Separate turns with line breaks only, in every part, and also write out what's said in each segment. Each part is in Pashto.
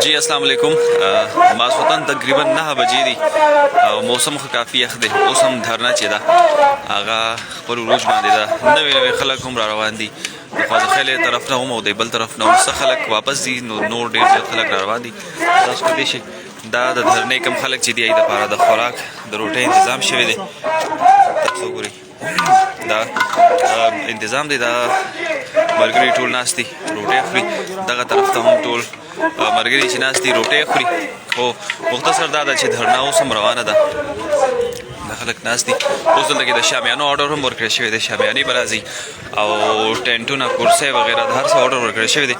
जी अस्सलाम वालेकुम। मासवतन तकरीबन 9 बजे दी मौसम काफ़ी यख दे ओस हम धरना चेदा आगा पर रोज बांधे दा नवे नवे खलक हम रोان दी ख्वाजा खैले तरफ ना हम और बल तरफ ना स खलक वापस दी नोर डेढ़ से खलक रोان दी दास को देशे दा धरने कम खलक ची दी आई दा पारा दा खुराक द रोटे इंतजाम शवे दे तसोगुरी दा इंतजाम दे दा मरगरी टोल नास्ती रोटे खरी दगा तरफ ता हम टोल मरगरी چې ناس دي روټۍ خوري خو مختصر دا ده چې دھرنا اوس هم روانه ده د خلک ناس دي اوس دلته کې د شامیانو اورډر هم ورکړی شوی دی شامیانې به راځي او ټینټونه کرسۍ وغیره د هر څه اورډر ورکړی شوی دی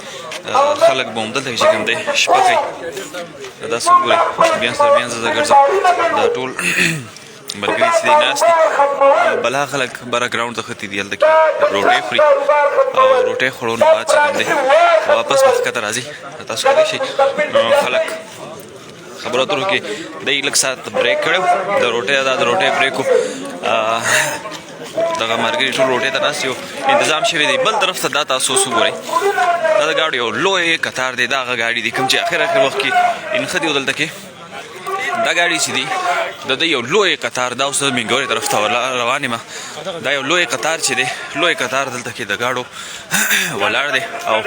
خلک به هم دلته چې کوم دی شپه کوي دا څه ګورئ بیانس تر بیانس زه ګرځم دا ټول ملګري چې دی ناست دي بلا خلک بره ګراونډ ته ختي دي هلته کې روټۍ خوري او روټۍ خوړو نه بعد چې کوم دی واپس به ښکته راځي تاسو کولی شئ خلک خبرو اترو کې دی لږ ساعت بریک کړی د روټۍ د روټۍ بریک و دغه ملګري ټول روټۍ ته ناست یو انتظام شوی دی بل طرف ته دا تاسو اوس وګورئ دا د ګاډو یو لوی قطار دی دا هغه ګاډي دي کوم چې اخر وخت کې انښه دي دلته کې دا ګاډي چې دي د ده یو لوی قطار دا اوس د مینګورې طرف ته روان یم دا یو لوی قطار چې دی لوی قطار دلته کې د ګاډو ولاړ دی او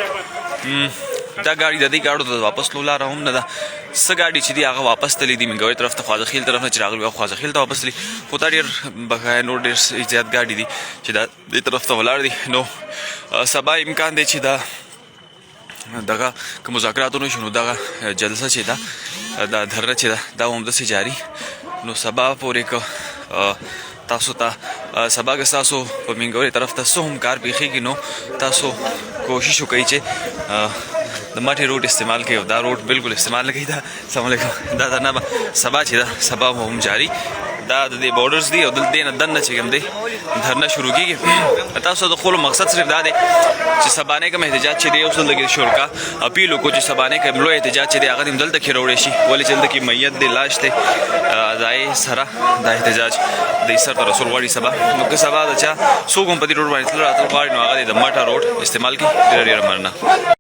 دا ګاډي د دې ګاډو ته واپس تلو لاره هم نه ده څه ګاډي چې دي هغه واپس تللی دي مینګورې طرف ته خواجه خیل طرف نه چې راغلي وي خواجه خیل ته واپس تللي خو دا ډېر بقایا نور ډېر زیات ګاډي دي چې دا دې طرف ته ولاړ دي نو سبا امکان دی چې دا دغه که مذاکراتو نه شي نو دغه جلسه چې ده دا دھرنه چې ده دا هم همداسې جاري نو سبا پورې که تاسو ته سبا که ستاسو په مینګورې طرف ته څه هم کار پیښېږي نو تاسو کوشش وکړئ چې د مټې روډ استعمال کوي او دا روډ بالکل استعمال نه کوي دا السلام علیکم دا نه به سبا چې ده سبا هم جاري دا د دې بارډرز دي او دلته نه دننه چې کوم دی دھرنه شروع کېږي تاسو د خپلو مقصد صرف دا دی چې سبانې کوم احتجاج چې دی اوس دلته کې شروع کا اپیل وکړو چې سبانې کوم لوی احتجاج چې دی هغه هم دلته کې راوړی شي ولې چې دلته کې میت دی لاش دی دا یې سره دا احتجاج د سر ته رسول غواړي سبا نو که سبا د چا څوک هم په دې روډ باندې تلل راتلل غواړي نو هغه د مټه روډ استعمال کړي ډېره ډېره مننه